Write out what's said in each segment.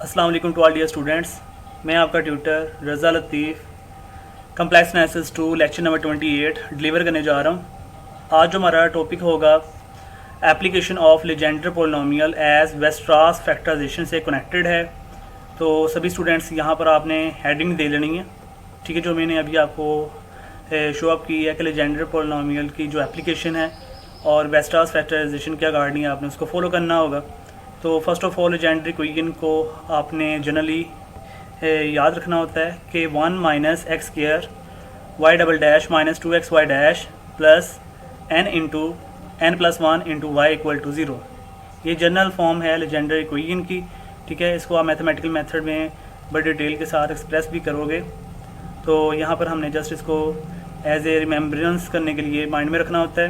अस्सलाम वालेकुम to all dear students. मैं आपका tutor Raza Latif complex analysis 2 lecture number 28 deliver करने जा रहा हूँ। आज जो हमारा टॉपिक होगा application of Legendre polynomial as Weierstrass factorization से कनेक्टेड है। तो सभी स्टूडेंट्स यहाँ पर आपने हेडिंग दे लेनी है, ठीक है। जो मैंने अभी आपको शो अप की है कि लेजेंडर पोलिनोमियल की जो एप्लीकेशन है और वेस्ट्रास फैक्टराइजेशन के अकॉर्डिंग आपने उसको फॉलो करना होगा। तो first of all Legendre equation को आपने जनरली याद रखना होता है कि 1 minus x square y double dash minus 2x y dash plus n into n plus one into y equal to 0। ये जनरल फॉर्म है लेजेंडर इक्वेशन की, ठीक है। इसको आप मैथमेटिकल मेथड में बड़े डिटेल के साथ एक्सप्रेस भी करोगे। तो यहाँ पर हमने जस्ट इसको एज ए रिमेम्बरेंस करने के लिए माइंड में रखना होता है।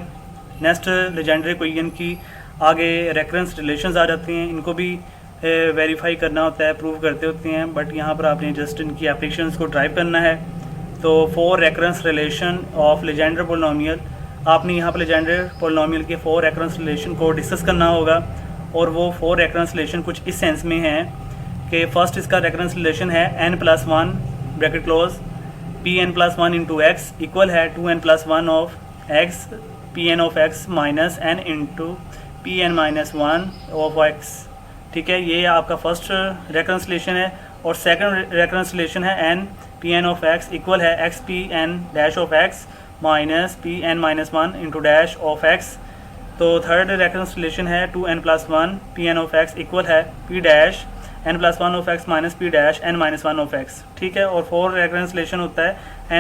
नेक्स्ट लेजेंडर इक्वेशन की आगे रेकरेंस रिलेशंस आ जाते हैं, इनको भी वेरीफाई करना होता है, प्रूव करते होते हैं, बट यहाँ पर आपने जस्ट इनकी एप्लीकेशंस को ड्राइव करना है। तो for recurrence relation of Legendre polynomial, आपने यहाँ पर लेजेंडर पोलिनोमियल के 4 रेकरेंस रिलेशन को डिस्कस करना होगा। और वो 4 रेकरेंस रिलेशन कुछ इस सेंस में हैं कि फर्स्ट इसका रेकरेंस रिलेशन है n+1 bracket close Pn+1 into x equal है 2n+1 of x Pn of x minus n into Pn-1 of x, ठीक है। ये आपका फर्स्ट रेकरेंसलेशन है। और सेकंड रेकरेंसलेशन है n Pn of x equal है x Pn dash of x minus Pn-1 into dash of x। तो थर्ड रेकरेंसलेशन है 2n+1 Pn of x equal है P dash n+1 of x minus P dash n-1 of x, ठीक है। और fourth रेकरेंसलेशन होता है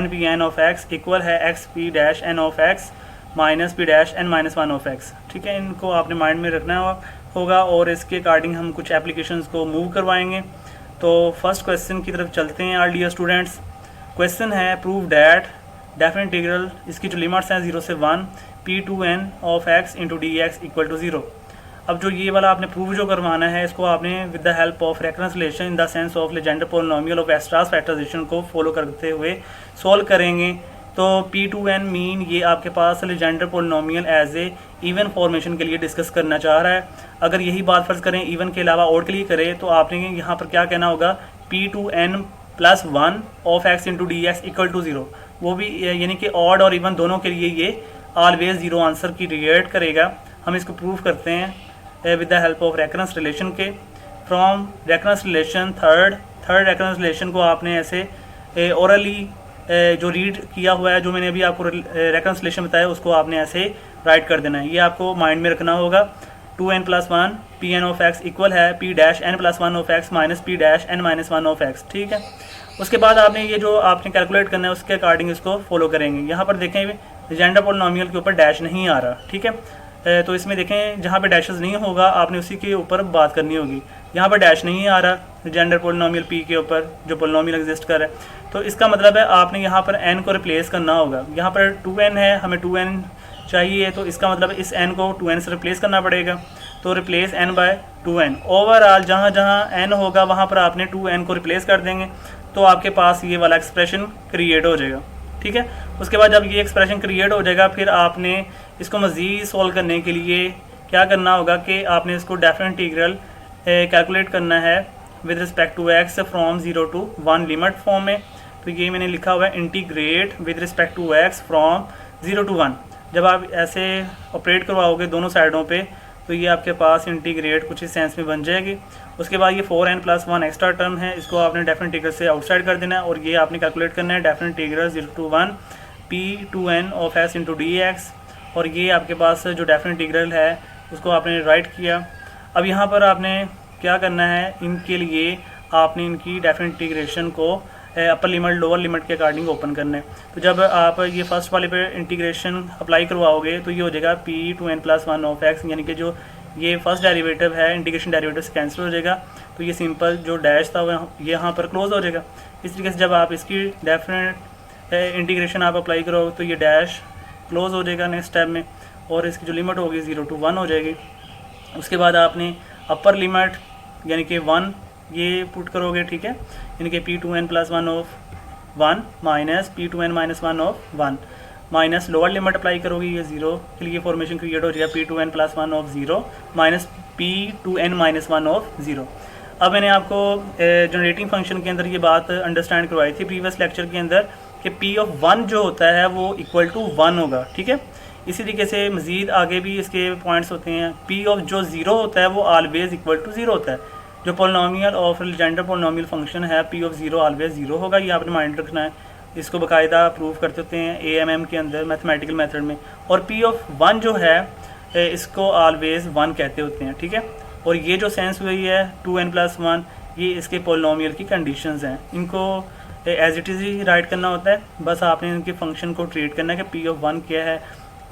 n Pn of x equal है x P dash n of x minus P dash n-1 of x, ठीक है। इनको आपने माइंड में रखना होगा और इसके अकॉर्डिंग हम कुछ एप्लीकेशंस को मूव करवाएंगे। तो फर्स्ट क्वेश्चन की तरफ चलते हैं ऑल डियर स्टूडेंट्स। क्वेश्चन है प्रूव डैट डेफिनेट इंटीग्रल, इसकी जो लिमिट्स हैं 0 से 1 P2n of x into D x equal to 0। अब जो ये वाला आपने प्रूव जो करवाना है, इसको आपने with the help of reference relation in the sense of Legendre polynomial of Weierstrass factorization को फॉलो करते हुए सॉल्व करेंगे। तो P2n मीन ये आपके पास Legendre polynomial as a even formation के लिए डिस्कस करना चाह रहा है। अगर यही बात फर्ज करें इवन के अलावा ऑड के लिए करें तो आपने यहाँ पर क्या कहना होगा, P2n+1 of x into D x equal to 0। वो भी यानी कि ऑड और इवन दोनों के लिए ये ऑलवेज 0 आंसर की क्रिएट करेगा। हम इसको प्रूव करते हैं with the help of reference relation के। From reference relation third reference relation को आपने ऐसे ओरली जो रीड किया हुआ है, जो मैंने अभी आपको रेकन्सिलेशन बताया, उसको आपने ऐसे राइट कर देना है। ये आपको माइंड में रखना होगा। 2n+1 Pn of x equal है P dash n+1 of x minus P dash n-1 of x, ठीक है। उसके बाद आपने ये जो आपने कैलकुलेट करना है उसके अकॉर्डिंग इसको फॉलो करेंगे। यहाँ पर देखें लेजेंडर पोलिनोमियल के ऊपर डैश नहीं आ रहा, ठीक है। तो इसमें देखें जहाँ पे डैशेस नहीं होगा आपने उसी के ऊपर बात करनी होगी। यहाँ पर डैश नहीं आ रहा लेजेंडर पोलिनोमियल P के ऊपर जो पोलिनोमियल एग्जिस्ट कर रहा है, तो इसका मतलब है आपने यहाँ पर n को रिप्लेस करना होगा। यहाँ पर 2n है, हमें 2n चाहिए, तो इसका मतलब इस n को 2n से रिप्लेस करना पड़ेगा। तो replace n bye 2n। Overall जहाँ जहाँ n होगा वहाँ पर आपने 2n को रिप्लेस कर देंगे, तो आपके पास ये वाला एक्सप्रेशन क्रिएट हो जाएगा, ठीक है। उसके बाद जब ये एक्सप्रेशन क्रिएट हो जाएगा, फिर आपने इसको मज़ीद सॉल्व करने के लिए क्या करना होगा कि आपने इसको डेफिनेट इंटीग्रल कैलकुलेट करना है with respect to x from 0 to 1 limit form में। तो ये मैंने लिखा हुआ है integrate with respect to x from 0 to 1। जब आप ऐसे ऑपरेट करवाओगे दोनों साइडों पे, तो ये आपके पास इंटीग्रेट कुछ इस सेंस में बन जाएगी। उसके बाद ये 4n+1 एक्स्ट्रा टर्म है, इसको आपने डेफिनेट इंटीग्रल से आउटसाइड कर देना है और ये आपने कैलकुलेट करना है definite integral 0 to 1 P2n of s into D x. और ये आपके पास जो डेफिनेट इंटीग्रल है उसको आपने राइट किया। अब यहाँ पर आपने क्या करना है, इनके लिए आपने इनकी डेफिनेट इंटीग्रेशन को अपर लिमिट लोअर लिमिट के अकॉर्डिंग ओपन करना है। तो जब आप ये फर्स्ट वाले पे इंटीग्रेशन अप्लाई करवाओगे तो ये हो जाएगा P2n+1 ऑफ x, यानी कि जो ये फर्स्ट डेरिवेटिव है इंटीग्रेशन डेरिवेटिव से कैंसिल हो जाएगा। तो ये सिंपल जो डैश था वो यहाँ पर क्लोज हो जाएगा। इस तरीके से जब आप इसकी डेफिनेट इंटीग्रेशन आप अप्लाई करोगे तो ये डैश क्लोज हो जाएगा नेक्स्ट स्टेप में, और इसकी जो लिमिट होगी 0 to 1 हो जाएगी। उसके बाद आपने अपर लिमिट यानी कि 1 ये पुट करोगे, ठीक है, यानी कि P2n+1 of 1 minus P2n-1 of 1 minus lower limit apply करोगे, ये 0 के लिए फॉर्मेशन क्रिएट हो जाएगा P2n+1 of 0 minus P2n-1 of 0। अब मैंने आपको जनरेटिंग फंक्शन के अंदर ये बात अंडरस्टैंड करवाई थी प्रीवियस लेक्चर के अंदर कि पी ऑफ वन जो होता है वो इक्वल टू वन होगा, ठीक है। इसी तरीके से मज़ीद आगे भी इसके पॉइंट्स होते हैं। पी ऑफ जो ज़ीरो होता है वो ऑलवेज इक्वल टू ज़ीरो होता है। जो polynomial of Legendre polynomial function है P of zero always zero होगा, ये आपने माइंड रखना है। इसको बाकायदा प्रूव करते होते हैं AMM के अंदर मैथमेटिकल मेथड में। और पी ऑफ वन जो है इसको ऑलवेज वन कहते होते हैं, ठीक है। और ये जो सेंस हुई है 2n+1, ये इसके पोलिनोमियल की कंडीशंस हैं। इनको एज इट इज़ ही राइट करना होता है, बस आपने इनके फंक्शन को ट्रीट करना है कि पी ऑफ वन क्या है,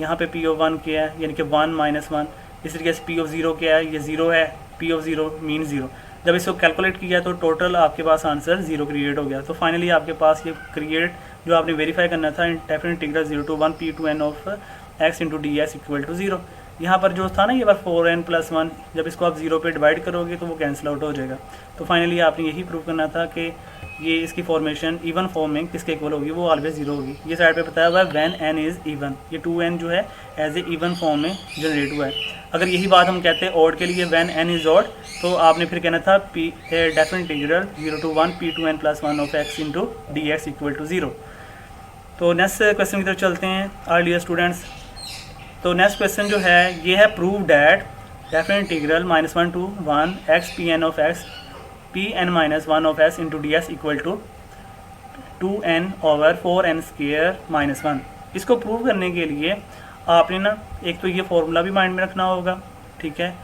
यहाँ पे पी ऑफ वन क्या है, यानी कि 1 - 1। इस तरीके से पी ऑफ ज़ीरो क्या है, ये ज़ीरो है, P of zero mean zero. जब इसको कैलकुलेट किया तो टोटल आपके पास आंसर ज़ीरो क्रिएट हो गया। तो फाइनली आपके पास ये क्रिएट जो आपने वेरीफाई करना था definite integral 0 to 1 p2n of x into D x equal to zero. यहाँ पर जो था ना ये बार 4n+1, जब इसको आप ज़ीरो पे डिवाइड करोगे तो वो कैंसिल आउट हो जाएगा। तो फाइनली आपने यही प्रूव करना था कि ये इसकी फॉर्मेशन इवन फॉर्म में किसके इक्वल होगी, वो ऑलवेज ज़ीरो होगी। ये साइड पे बताया हुआ है व्हेन n इज़ इवन, ये 2n जो है एज ए इवन फॉर्म में जनरेट हुआ है। अगर यही बात हम कहते हैं ऑड के लिए व्हेन n इज़ ऑड, तो आपने फिर कहना था definite integral 0 to 1 p2n+1 of x into D x equal to zero. तो नेक्स्ट क्वेश्चन की तरफ चलते हैं आवर डियर स्टूडेंट्स। तो नेक्स्ट क्वेश्चन जो है ये है prove that definite integral -1 to 1 x pn of x pn-1 of s into D x equal to 2n/4n²-1। इसको प्रूव करने के लिए आपने ना एक तो ये फॉर्मूला भी माइंड में रखना होगा, ठीक है,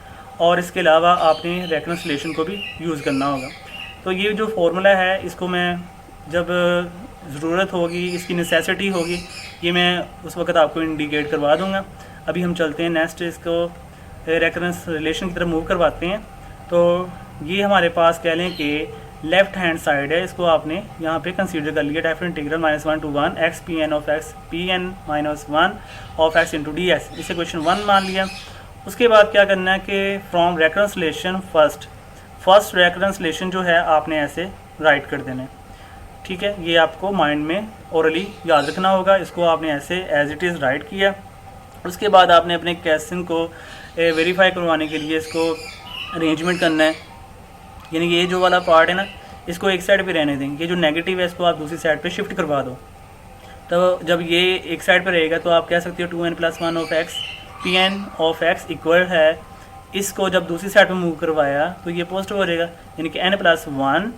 और इसके अलावा आपने रेकन्सिलेशन को भी यूज़ करना होगा। तो ये जो फार्मूला है इसको मैं जब ज़रूरत होगी, इसकी नेसेसिटी होगी, ये मैं उस वक्त आपको इंडिकेट करवा दूंगा। अभी हम चलते हैं नेक्स्ट, इसको रेकरेंस रिलेशन की तरफ मूव करवाते हैं। तो ये हमारे पास कह लें कि लेफ़्ट हैंड साइड है, इसको आपने यहाँ पे कंसीडर कर लिया definite integral -1 to 1 x pn of x pn-1 of x into D x, इसे क्वेश्चन 1 मान लिया। उसके बाद क्या करना है कि फ्रॉम रेकरेंसलेशन फर्स्ट रेकरेंसलेशन जो है आपने ऐसे राइट कर देना है, ठीक है। ये आपको माइंड में ओरली याद रखना होगा। इसको आपने ऐसे एज इट इज़ राइट किया। उसके बाद आपने अपने क्वेश्चन को वेरीफाई करवाने के लिए इसको अरेंजमेंट करना है, यानी कि ये जो वाला पार्ट है ना इसको एक साइड पे रहने दें, ये जो नेगेटिव है इसको आप दूसरी साइड पे शिफ्ट करवा दो। तो जब ये एक साइड पे रहेगा तो आप कह सकते हो 2n+1 of x pn of x equal है, इसको जब दूसरी साइड पे मूव करवाया तो ये पॉजिटिव हो जाएगा, यानी कि n+1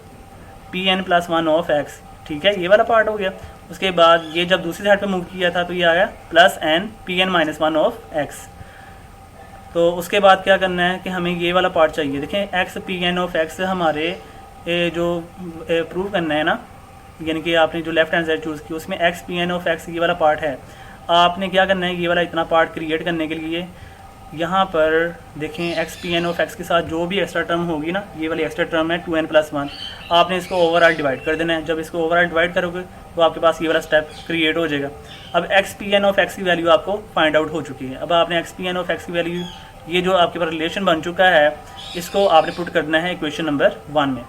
pn+1 ऑफ x, ठीक है, ये वाला पार्ट हो गया। उसके बाद ये जब दूसरी साइड पे मूव किया था तो ये आया +n pn-1 ऑफ x। तो उसके बाद क्या करना है कि हमें ये वाला पार्ट चाहिए। देखें x pn ऑफ x हमारे जो प्रूव करना है ना, यानी कि आपने जो लेफ्ट हैंड साइड चूज़ की उसमें x pn ऑफ x ये वाला पार्ट है। आपने क्या करना है, ये वाला इतना पार्ट क्रिएट करने के लिए यहाँ पर देखें x pn ऑफ x के साथ जो भी एक्स्ट्रा टर्म होगी ना, ये वाली एक्स्ट्रा टर्म है 2n+1, आपने इसको ओवरऑल डिवाइड कर देना है। जब इसको ओवरऑल डिवाइड करोगे तो आपके पास ये वाला स्टेप क्रिएट हो जाएगा। अब x pn ऑफ x की वैल्यू आपको फाइंड आउट हो चुकी है। अब आपने x pn ऑफ x की वैल्यू, ये जो आपके पास रिलेशन बन चुका है, इसको आपने पुट करना है इक्वेशन नंबर 1 में।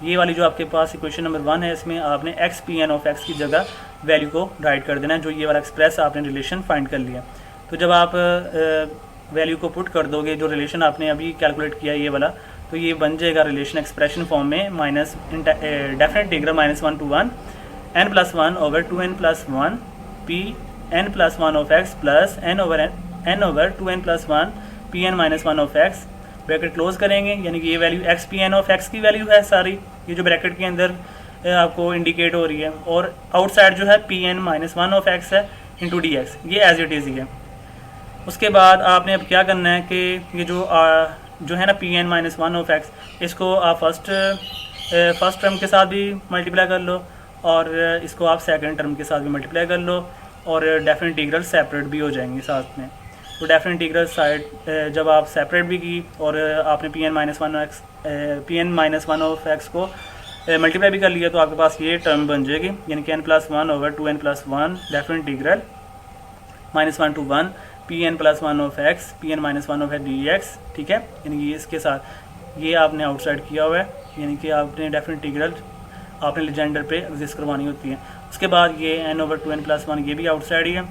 ये वाली जो आपके पास इक्वेशन नंबर 1 है, इसमें आपने x pn ऑफ x की जगह वैल्यू को राइट कर देना है, जो ये वाला एक्सप्रेस आपने रिलेशन फाइंड कर लिया। तो जब आप वैल्यू को पुट कर दोगे, जो रिलेशन आपने अभी कैलकुलेट किया ये वाला, तो ये बन जाएगा रिलेशन एक्सप्रेशन फॉर्म में minus definite integral -1 to 1 n+1 over 2n+1 pn+1 of x plus n over 2n+1 pn-1 of x, bracket close करेंगे, यानी कि ये value x pn of x की वैल्यू है सारी, ये जो ब्रैकेट के अंदर आपको इंडिकेट हो रही है, और आउटसाइड जो है pn-1 ऑफ x है इंटू डी एक्स, ये एज इट इज़ ही है। उसके बाद आपने अब क्या करना है कि ये जो है ना pn-1 ऑफ x, इसको आप फर्स्ट टर्म के साथ भी मल्टीप्लाई कर लो और इसको आप सेकंड टर्म के साथ भी मल्टीप्लाई कर लो, और डेफिनेट इंटीग्रल सेपरेट भी हो जाएंगे साथ में। तो डेफिनेट इंटीग्रल साइड जब आप सेपरेट भी की और आपने pn-1 ऑफ x को मल्टीप्लाई भी कर लिया, तो आपके पास ये टर्म बन जाएगी, यानी कि n+1 over 2n+1 definite integral -1 to 1 pn+1 of x pn-1 of D x, ठीक है। यानी कि इसके साथ ये आपने आउटसाइड किया हुआ है, यानी कि आपने डेफिनेट इंटीग्रल आपने लेजेंडर पे एग्जिस्ट करवानी होती है। उसके बाद ये n ओवर 2n+1 ये भी आउटसाइड ही है,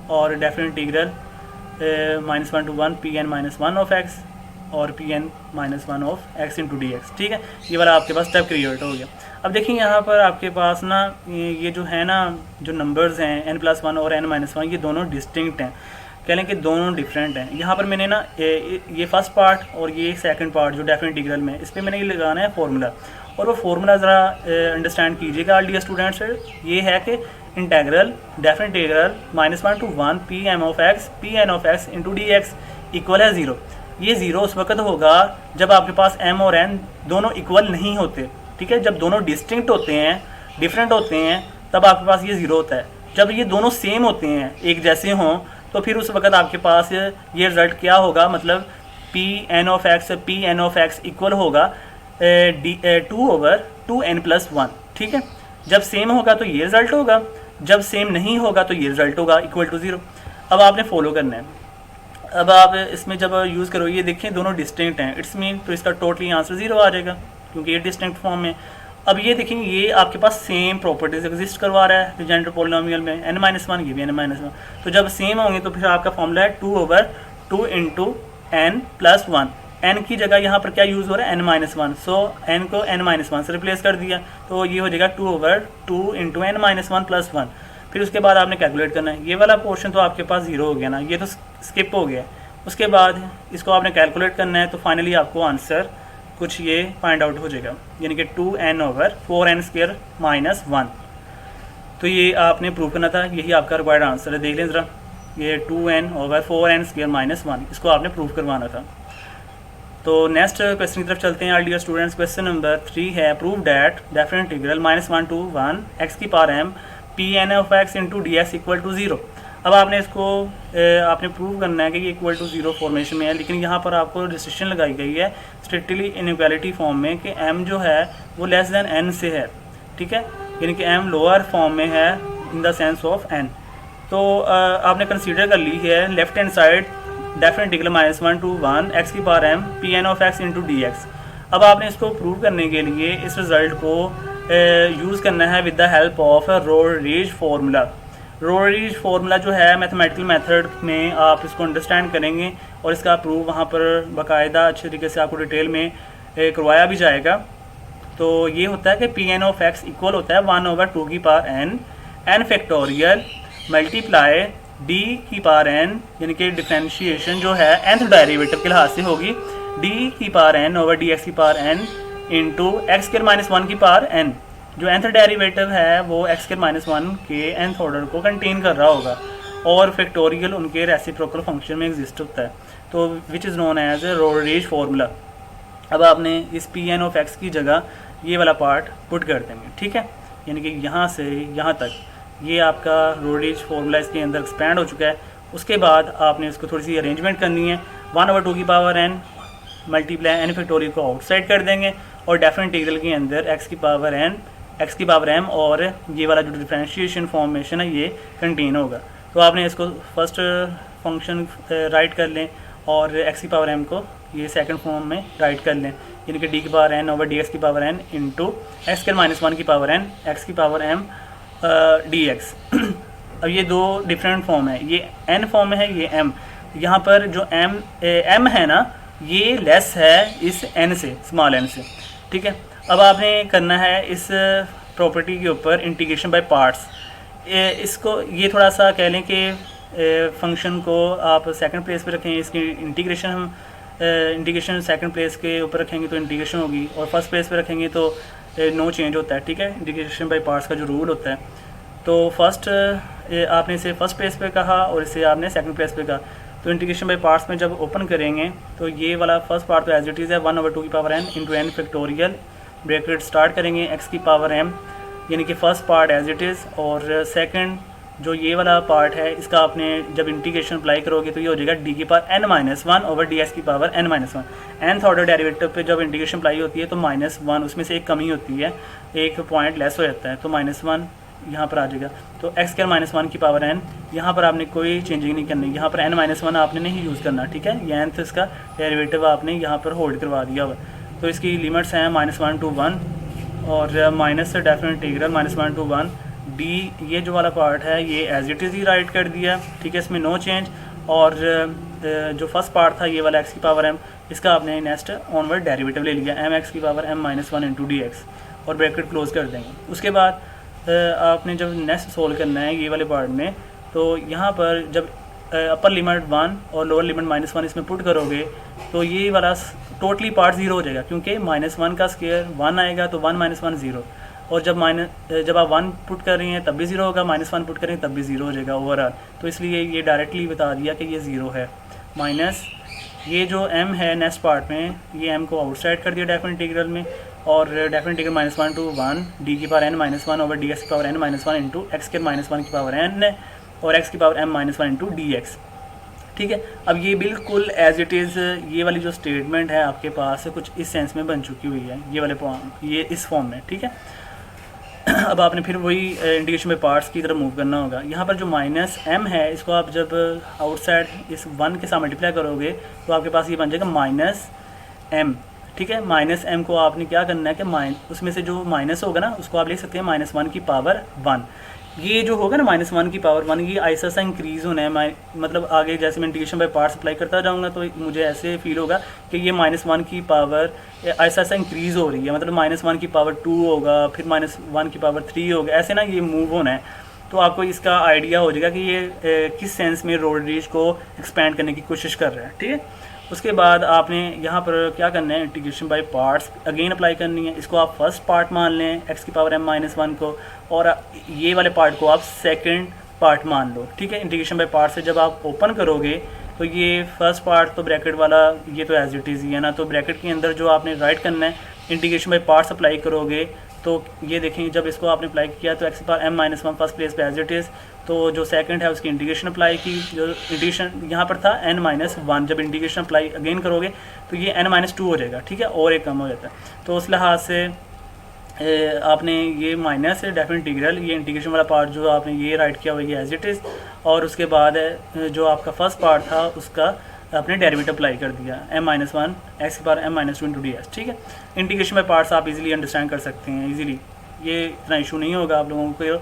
और definite integral -1 to 1 pn-1 of x, और p n minus one of x into D x. ठीक है, ये वाला आपके पास स्टेप क्रिएट हो गया। अब देखिए यहाँ पर आपके पास ना ये जो है ना, जो नंबर्स हैं n+1 और n-1, ये दोनों डिस्टिंक्ट हैं, कह लें कि दोनों डिफरेंट हैं। यहाँ पर मैंने ना ये फर्स्ट पार्ट और ये सेकंड पार्ट जो डेफिनेट इंटीग्रल में, इस पर मैंने ये लगाना है फार्मूला, और वो फार्मूला ज़रा अंडरस्टैंड कीजिएगा डियर स्टूडेंट्स। ये है कि integral definite integral -1 to 1 p n of x into D x equal है 0। ये 0 उस वक्त होगा जब आपके पास m और n दोनों इक्वल नहीं होते। ठीक है, जब दोनों डिस्टिंक्ट होते हैं, डिफरेंट होते हैं, तब आपके पास ये 0 होता है। जब ये दोनों सेम होते हैं, एक जैसे हों, तो फिर उस वक्त आपके पास ये रिजल्ट क्या होगा, मतलब p n of x equal होगा 2/2n+1। ठीक है, जब सेम होगा तो ये रिजल्ट होगा, जब सेम नहीं होगा तो ये रिजल्ट होगा इक्वल टू 0। अब आपने फॉलो करना है। अब आप इसमें जब यूज़ करो, ये देखें दोनों डिस्टिंक्ट हैं, इट्स मीन तो इसका टोटली आंसर 0 आ जाएगा क्योंकि ये डिस्टिंक्ट फॉर्म में। अब ये देखेंगे, ये आपके पास सेम प्रॉपर्टीज एग्जिस्ट करवा रहा है लेजेंडर पॉलिनोमियल में, n-1 ये भी n-1। तो जब सेम होंगे तो फिर आपका फॉर्मूला है 2/2 इंटू n+1। n की जगह यहाँ पर क्या यूज़ हो रहा है, n-1, सो n को n-1 से रिप्लेस कर दिया, तो ये हो जाएगा 2/2 इंटू n-1+1। फिर उसके बाद आपने कैलकुलेट करना है। ये वाला पोर्शन तो आपके पास 0 हो गया ना, ये तो स्किप हो गया। उसके बाद इसको आपने कैलकुलेट करना है, तो फाइनली आपको आंसर कुछ ये फाइंड आउट हो जाएगा, यानी कि 2n/4n² -1। तो ये आपने प्रूव करना था, यही आपका रिक्वायर्ड आंसर है। देख लें ज़रा, ये 2n/4n² -1, इसको आपने प्रूव करवाना था। तो नेक्स्ट क्वेश्चन की तरफ चलते हैं डियर स्टूडेंट्स। क्वेश्चन नंबर 3 है, prove that definite integral -1 to 1 x⁻m pn of x into D x equal to 0। अब आपने इसको आपने प्रूव करना है कि ये इक्वल टू 0 फॉर्मेशन में है, लेकिन यहाँ पर आपको रिस्ट्रिक्शन लगाई गई है स्ट्रिक्टली इनइक्वालिटी फॉर्म में कि m जो है वो लेस देन n से है। ठीक है, यानी कि m लोअर फॉर्म में है in the sense of n। तो आपने कंसीडर कर ली है left hand side definite integral -1 to 1 x⁻m pn of x into D x. अब आपने इसको प्रूव करने के लिए इस रिज़ल्ट को यूज़ करना है with the help of Rodrigues formula. Rodrigues formula जो है मैथमेटिकल मेथड में आप इसको अंडरस्टैंड करेंगे और इसका प्रूव वहाँ पर बाकायदा अच्छे तरीके से आपको डिटेल में करवाया भी जाएगा। तो ये होता है कि pn of x इक्वल होता है 1/2 की power n n factorial multiply d की पावर n, यानी कि डिफरेंशिएशन जो है nth डेरिवेटिव के लिहाज से होगी d की पावर n ओवर dx की पावर n इंटू x⁻1 की पावर n। जो nth डेरिवेटिव है वो x⁻1 के nth ऑर्डर को कंटेन कर रहा होगा और फैक्टोरियल उनके रेसिप्रोकल फंक्शन में एग्जिस्ट होता है, तो which is known as a Rodrigues formula. अब आपने इस pn of x की जगह ये वाला पार्ट पुट कर देंगे। ठीक है, यानी कि यहाँ से यहाँ तक ये आपका रोडरीज फार्मूला इसके अंदर एक्सपैंड हो चुका है। उसके बाद आपने इसको थोड़ी सी अरेंजमेंट करनी है, 1/2 की power n multiply n factorial को आउटसाइड कर देंगे और डेफिनेट इंटीग्रल के अंदर x की पावर m और ये वाला जो डिफरेंशिएशन फॉर्मेशन है ये कंटेन होगा। तो आपने इसको फर्स्ट फंक्शन राइट कर लें और x की पावर m को ये सेकंड फॉर्म में राइट कर लें, यानी कि d की पावर n ओवर dx की पावर n इंटू x⁻1 की पावर n x की पावर m dx। अब ये दो डिफरेंट फॉर्म है, ये n फॉर्म में है, ये m। यहाँ पर जो m है ना, ये लेस है इस n से, स्मॉल n से। ठीक है, अब आपने करना है इस प्रॉपर्टी के ऊपर इंटीग्रेशन बाय पार्ट्स। इसको ये थोड़ा सा कह लें कि फंक्शन को आप सेकंड प्लेस पे रखें, इसकी इंटीग्रेशन हम इंटीग्रेशन सेकंड प्लेस के ऊपर रखेंगे तो इंटीग्रेशन होगी, और फर्स्ट प्लेस पे रखेंगे तो नो चेंज होता है। ठीक है, इंटीग्रेशन बाय पार्ट्स का जो रूल होता है, तो फर्स्ट आपने इसे फर्स्ट प्लेस पे कहा और इसे आपने सेकंड प्लेस पे कहा। तो इंटीग्रेशन बाय पार्ट्स में जब ओपन करेंगे तो ये वाला फर्स्ट पार्ट तो एज इट इज़ है 1/2 की power n into n factorial, bracket start करेंगे x की पावर m, यानी कि first part as it is, और सेकंड जो ये वाला पार्ट है इसका आपने जब इंटीग्रेशन अप्लाई करोगे तो ये हो जाएगा d की पावर n-1 ओवर ds की power n-1। nth order derivative पे जब इंटीग्रेशन अप्लाई होती है तो -1, उसमें से एक कमी होती है, एक पॉइंट लेस हो जाता है, तो -1 यहाँ पर आ जाएगा। तो x⁻1 की पावर n, यहाँ पर आपने कोई चेंजिंग नहीं करनी, यहाँ पर n-1 आपने नहीं यूज़ करना। ठीक है, ये nth इसका डेरिवेटिव आपने यहाँ पर होल्ड करवा दिया हुआ। तो इसकी लिमिट्स हैं -1 to 1 और माइनस से डेफिनेट इंटीग्रल -1 to 1 d, ये जो वाला पार्ट है ये एज इट इज़ ही राइट कर दिया। ठीक है, इसमें नो चेंज। और जो फर्स्ट पार्ट था ये वाला x की पावर m, इसका आपने नेक्स्ट ऑनवर्ड डेरिवेटिव ले लिया एम एक्स की power m minus one into D x और ब्रैकेट क्लोज कर देंगे। उसके बाद आपने जब नेक्स्ट सोल्व करना है ये वाले पार्ट में, तो यहाँ पर जब अपर लिमिट 1 और लोअर लिमिट -1 इसमें पुट करोगे तो ये वाला टोटली पार्ट 0 हो जाएगा, क्योंकि -1 का स्क्वायर 1 आएगा तो 1 - 1 0, और जब आप 1 पुट कर रही हैं तब भी 0 होगा, -1 पुट करें तब भी 0 हो जाएगा ओवरऑल। तो इसलिए ये डायरेक्टली बता दिया कि ये 0 है। माइनस ये जो m है नेक्स्ट पार्ट में, ये m को आउटसाइड कर दिया डेफिनेट इंटीग्रल में, और डेफिनेट इंटीग्रल -1 to 1 d की power n-1 over D X की पावर n-1 इंटू एक्स के -1 की पावर n और x की power m-1 into D x. ठीक है, अब ये बिल्कुल एज इट इज़ ये वाली जो स्टेटमेंट है आपके पास कुछ इस सेंस में बन चुकी हुई है, ये वाले ये इस फॉर्म में। ठीक है, अब आपने फिर वही इंटीग्रेशन बाय पार्ट्स की तरफ मूव करना होगा। यहाँ पर जो -m है इसको आप जब आउटसाइड इस 1 के साथ मल्टीप्लाई करोगे तो आपके पास ये बन जाएगा -m। ठीक है, -m को आपने क्या करना है कि उसमें से जो माइनस होगा ना उसको आप लिख सकते हैं -1 की पावर 1। ये जो होगा ना -1 की पावर 1, ये ऐसा सा इंक्रीज़ होना है, मतलब आगे जैसे मैं इंटीग्रेशन बाय पार्ट्स अप्लाई करता जाऊंगा तो मुझे ऐसे फील होगा कि ये -1 की पावर ऐसा सा इंक्रीज़ हो रही है, मतलब -1 की पावर 2 होगा, फिर -1 की पावर 3 होगा, ऐसे ना ये मूव होना है। तो आपको इसका आइडिया हो जाएगा कि ये किस सेंस में रोडरीज को एक्सपेंड करने की कोशिश कर रहा है। ठीक है, उसके बाद आपने यहाँ पर क्या करना है, integration by parts again apply करनी है। इसको आप फर्स्ट पार्ट मान लें x की पावर m-1 को, और ये वाले पार्ट को आप सेकंड पार्ट मान लो। ठीक है, इंटीग्रेशन बाय पार्ट से जब आप ओपन करोगे तो ये फर्स्ट पार्ट तो ब्रैकेट वाला ये तो एज इट इज़ ही है ना, तो ब्रैकेट के अंदर जो आपने राइट करना है इंटीग्रेशन बाय पार्ट्स अप्लाई करोगे तो ये देखें जब इसको आपने अप्लाई किया तो x की पावर m-1 फर्स्ट प्लेस पे एज इट इज़, तो जो सेकंड है उसकी इंटीग्रेशन अप्लाई की, जो इंटीग्रेशन यहाँ पर था n-1, जब इंटीग्रेशन अप्लाई अगेन करोगे तो ये n-2 हो जाएगा। ठीक है, और एक कम हो जाता है। तो उस लिहाज से आपने ये माइनस है डेफिनेट इंटीग्रल, ये इंटीग्रेशन वाला पार्ट जो आपने ये राइट किया हुआ ये एज इट इज़, और उसके बाद जो आपका फर्स्ट पार्ट था उसका आपने डेरिवेटिव अप्लाई कर दिया m-1 x की power m-2 into D x. ठीक है, इंटीग्रेशन बाय पार्ट्स आप इजीली अंडरस्टैंड कर सकते हैं इजीली, ये इतना इशू नहीं होगा आप लोगों को।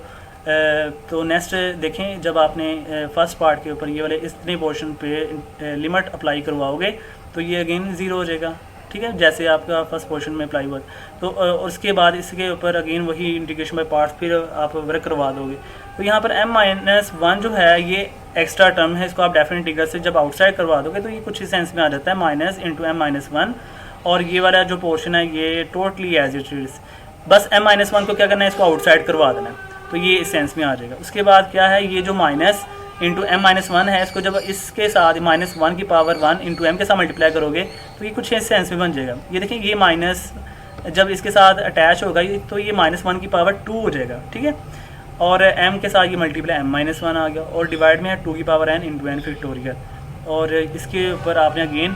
तो नेक्स्ट देखें, जब आपने फर्स्ट पार्ट के ऊपर ये वाले इतने पोर्शन पे लिमिट अप्लाई करवाओगे तो ये अगेन 0 हो जाएगा। ठीक है, जैसे आपका फर्स्ट पोर्शन में अप्लाई हुआ, तो उसके बाद इसके ऊपर अगेन वही इंटीग्रेशन बाय पार्ट्स फिर आप वर्क करवा दोगे। तो यहाँ पर m-1 जो है ये एक्स्ट्रा टर्म है, इसको आप डेफिनेट इंटीग्रल से जब आउटसाइड करवा दोगे तो ये कुछ ही सेंस में आ जाता है माइनस इंटू m-1, और ये वाला जो पोर्शन है ये टोटली एज इट इज, बस m-1 को क्या करना है, इसको आउटसाइड करवा देना है, तो ये इस सेंस में आ जाएगा। उसके बाद क्या है, ये जो माइनस इंटू m-1 है इसको जब इसके साथ -1 की पावर 1 इंटू m के साथ मल्टीप्लाई करोगे तो ये कुछ इस सेंस में बन जाएगा। ये देखिए ये माइनस जब इसके साथ अटैच होगा तो ये -1 की पावर 2 हो जाएगा। ठीक है, और m के साथ ये मल्टीप्लाई m-1 आ गया, और डिवाइड में है 2 की power n into n factorial, और इसके ऊपर आपने अगेन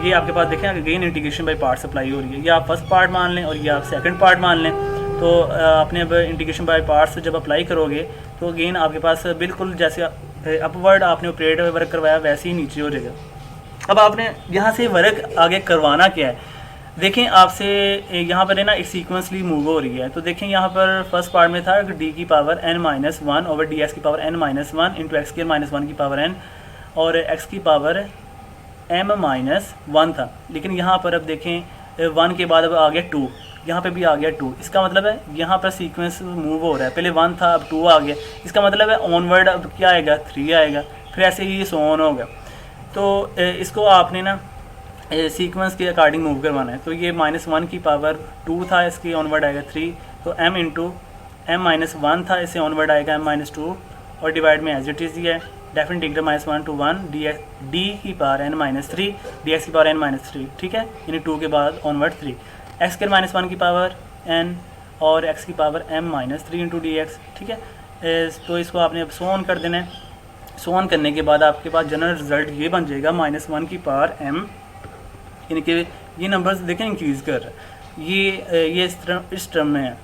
ये आपके पास देखें again integration by parts apply हो रही है। ये आप फर्स्ट पार्ट मान लें और ये आप सेकंड पार्ट मान लें, तो आपने अब इंटीग्रेशन बाय पार्ट्स जब अप्लाई करोगे तो अगेन आपके पास बिल्कुल जैसे अपवर्ड आपने ऑपरेटर वर्क करवाया वैसे ही नीचे हो जाएगा। अब आपने यहाँ से वर्क आगे करवाना क्या है, देखें आपसे यहाँ पर है ना एक सीक्वेंसली मूव हो रही है। तो देखें यहाँ पर फर्स्ट पार्ट में था d की power n-1 over D X की पावर n-1 इंटू एक्स के -1 की पावर n, और x की पावर m-1 था। लेकिन यहाँ पर अब देखें 1 के बाद अब आ गया 2, यहाँ पे भी आ गया 2, इसका मतलब है यहाँ पर सीक्वेंस मूव हो रहा है, पहले 1 था अब 2 आ गया, इसका मतलब है ऑनवर्ड अब क्या आएगा 3 आएगा, फिर ऐसे ही सो ऑन होगा। तो इसको आपने ना सीक्वेंस के अकॉर्डिंग मूव करवाना है। तो ये -1 की पावर 2 था, इसकी ऑनवर्ड आएगा 3, तो m इंटू m-1 था, इससे ऑनवर्ड आएगा m-2, और डिवाइड में एज इट इज़ ही है डेफिनेट इंटीग्रल -1 to 1 डी की पावर n-3 डी एक्स की पावर n-3। ठीक है, यानी 2 के बाद ऑनवर्ड 3, एक्स के -1 की पावर n और x की power m-3 into D x. ठीक है, तो इसको आपने अब सो ऑन कर देना है। सो ऑन करने के बाद आपके पास जनरल रिजल्ट ये बन जाएगा -1 की पावर m, यानी कि ये नंबर्स देखें इंक्रीज़ कर रहा है, ये इस टर्म में है,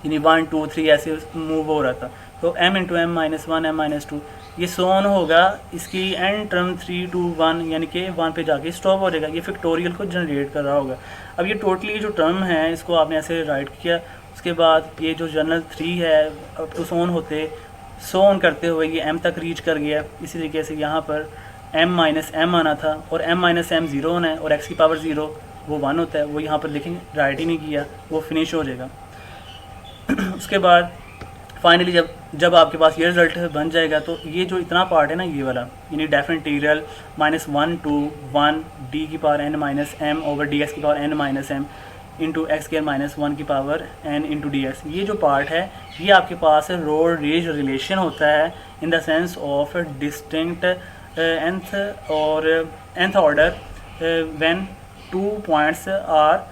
यानी 1 2 3 ऐसे मूव हो रहा था। तो m इंटू m-1 m-2 ये सो ऑन होगा, इसकी एंड टर्म 3 2 1 यानी कि 1 पे जाके स्टॉप हो जाएगा, ये फैक्टोरियल को जनरेट कर रहा होगा। अब ये टोटली जो टर्म है इसको आपने ऐसे राइट किया, उसके बाद ये जो जनरल 3 है अब टू सो ऑन करते हुए ये m तक रीच कर गया। इसी तरीके से यहाँ पर m माइनस एम आना था और m माइनस एम ज़ीरो होना है और x की पावर ज़ीरो वो 1 होता है। वो यहाँ पर देखेंगे राइट ही नहीं किया, वो फिनिश हो जाएगा। उसके बाद फाइनली जब आपके पास ये रिज़ल्ट बन जाएगा तो ये जो इतना पार्ट है ना ये वाला, यानी डेफिनेट इंटीग्रल -1 to 1 डी की power n minus M over D X की power n minus M into X square minus 1 की power n into D X, ये जो पार्ट है ये आपके पास रोड-रेज रिलेशन होता है in the sense of distinct nth और nth order when 2 points are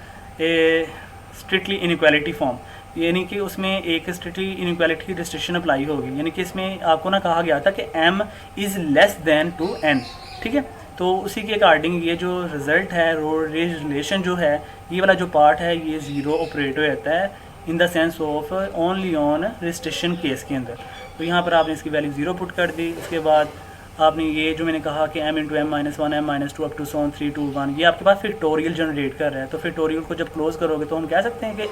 strictly inequality form, यानी कि उसमें एक स्ट्रिक्टली इनइक्वालिटी की रिस्ट्रिक्शन अप्लाई होगी। यानी कि इसमें आपको ना कहा गया था कि m is less than two n, ठीक है। तो उसी के अकॉर्डिंग ये जो रिज़ल्ट है रोड रेज रिलेशन जो है, ये वाला जो पार्ट है ये ज़ीरो ऑपरेट हो जाता है in the sense of only on restriction case के अंदर। तो यहाँ पर आपने इसकी वैल्यू ज़ीरो पुट कर दी। उसके बाद आपने ये जो मैंने कहा कि m into m minus one m minus two up to सोन 3 2 1, ये आपके पास फैक्टोरियल जनरेट कर रहा है। तो फैक्टोरियल को जब क्लोज करोगे तो हम कह सकते हैं कि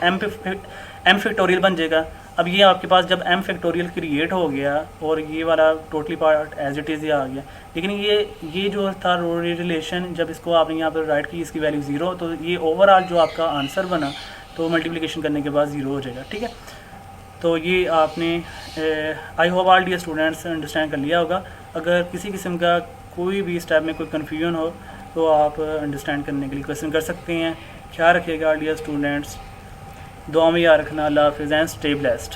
m फैक्टोरियल बन जाएगा। अब ये आपके पास जब m फैक्टोरियल क्रिएट हो गया और ये वाला totally part as it is ही आ गया, लेकिन ये जो था रोड रिलेशन जब इसको आपने यहाँ पर राइट की इसकी वैल्यू ज़ीरो, तो ये ओवरऑल जो आपका आंसर बना तो मल्टीप्लिकेशन करने के बाद ज़ीरो हो जाएगा, ठीक है। तो ये आपने I hope all dear students understand कर लिया होगा। अगर किसी किस्म का कोई भी स्टेप में कोई कन्फ्यूजन हो तो आप अंडरस्टैंड करने के लिए क्वेश्चन कर सकते हैं। ख्याल रखिएगा डियर स्टूडेंट्स, दुआ में याद रखना। अल्लाह हाफ़िज़ एंड स्टे ब्लेस्ड।